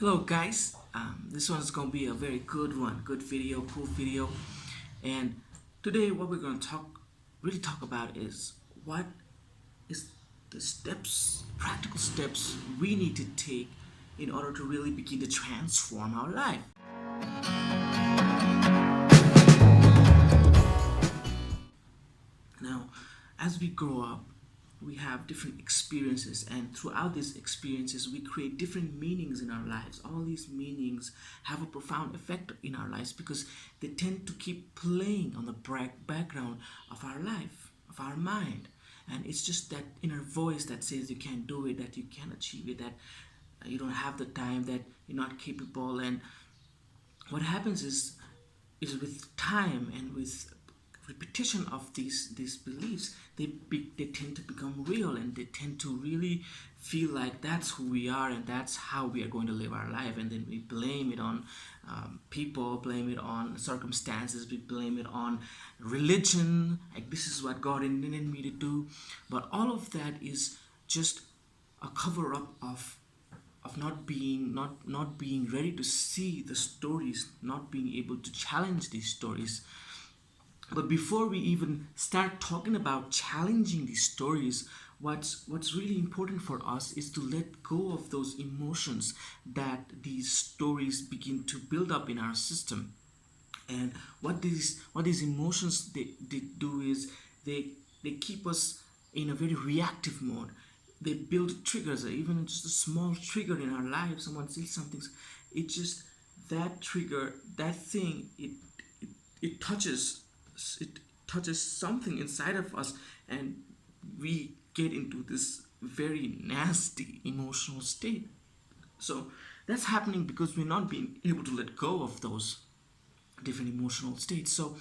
Hello guys, this one's gonna be a very good one, good video, cool video. And today what we're gonna really talk about is what is the steps, practical steps we need to take in order to really begin to transform our life. Now, as we grow up, we have different experiences, and throughout these experiences, we create different meanings in our lives. All these meanings have a profound effect in our lives because they tend to keep playing on the background of our life, of our mind. And it's just that inner voice that says you can't do it, that you can't achieve it, that you don't have the time, that you're not capable. And what happens is with time and with repetition of these beliefs, they tend to become real, and they tend to really feel like that's who we are and that's how we are going to live our life. And then we blame it on people, blame it on circumstances, we blame it on religion, like this is what God intended me to do. But all of that is just a cover up of not being ready to see the stories, not being able to challenge these stories. But before we even start talking about challenging these stories, what's really important for us is to let go of those emotions that these stories begin to build up in our system. And what these emotions they do is they keep us in a very reactive mode. They build triggers, even just a small trigger in our life. Someone says something, it just, that trigger, that thing, it, it touches, it touches something inside of us, and we get into this very nasty emotional state. So that's happening because we're not being able to let go of those different emotional states. So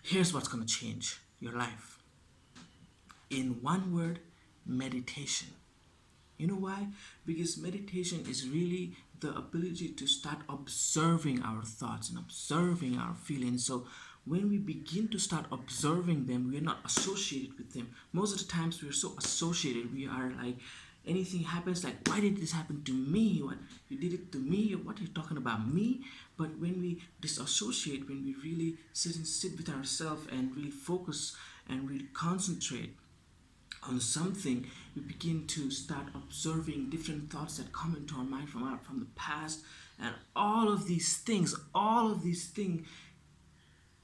here's what's going to change your life. In one word, meditation. You know why? Because meditation is really the ability to start observing our thoughts and observing our feelings. So when we begin to start observing them, we are not associated with them. Most of the times we are so associated. We are like, anything happens, like, why did this happen to me? What, you did it to me? What are you talking about, me? But when we disassociate, when we really sit with ourselves and really focus and really concentrate on something, we begin to start observing different thoughts that come into our mind from the past, and all of these things,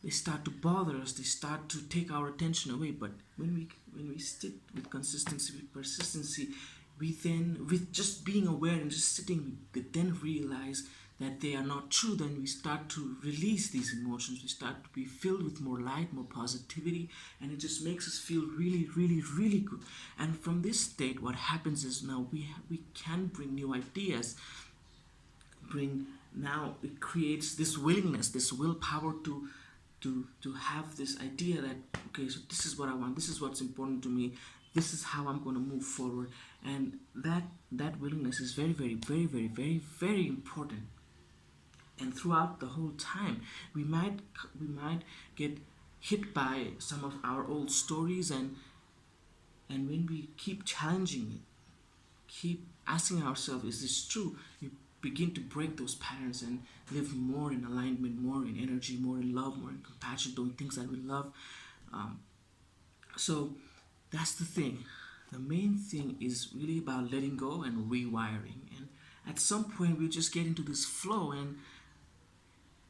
they start to bother us. They start to take our attention away. But when we stick with consistency, with persistency, we then, with just being aware and just sitting, we then realize that they are not true. Then we start to release these emotions. We start to be filled with more light, more positivity, and it just makes us feel really, really, really good. And from this state, what happens is now we can bring new ideas, bring, now it creates this willingness, this willpower to have this idea that, okay, so this is what I want, this is what's important to me, this is how I'm going to move forward. And that willingness is very, very, very, very, very, very important. And throughout the whole time, we might get hit by some of our old stories, and when we keep challenging it, keep asking ourselves, is this true? We begin to break those patterns and live more in alignment, more in energy, more in love, more in compassion, doing things that we love. Um, so that's the thing. The main thing is really about letting go and rewiring. And at some point, we just get into this flow, and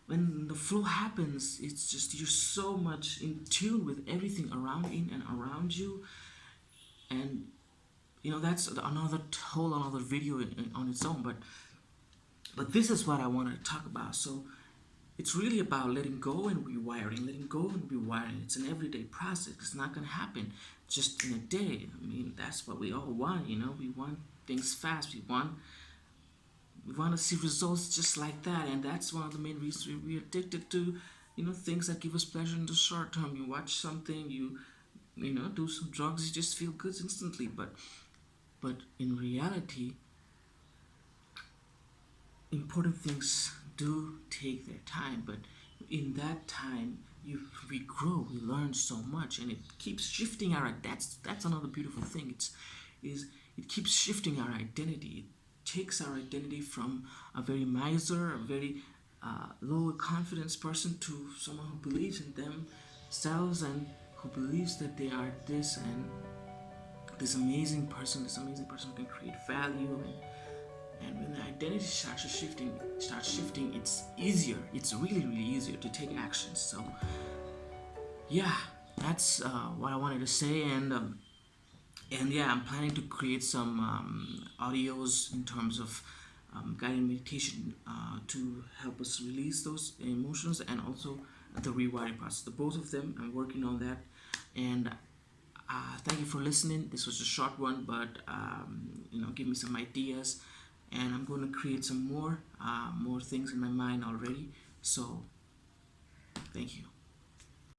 when the flow happens, it's just you're so much in tune with everything around, in and around you. And that's another video on its own. But this is what I want to talk about. So it's really about letting go and rewiring, letting go and rewiring. It's an everyday process. It's not going to happen just in a day. I mean, that's what we all want. We want things fast. We want to see results just like that. And that's one of the main reasons we're addicted to things that give us pleasure in the short term. You watch something, do some drugs, you just feel good instantly. But in reality, important things do take their time. But in that time, we grow, we learn so much, and it keeps shifting our. That's another beautiful thing. It keeps shifting our identity. takes our identity from a very miser, a very low confidence person to someone who believes in themselves and who believes that they are this and this amazing person who can create value. And when the identity starts shifting, it's easier. It's really, really easier to take action. So yeah, that's what I wanted to say. And yeah, I'm planning to create some audios in terms of guided meditation to help us release those emotions, and also the rewiring process. The both of them, I'm working on that. And thank you for listening. This was a short one, but give me some ideas, and I'm going to create some more things in my mind already. So thank you.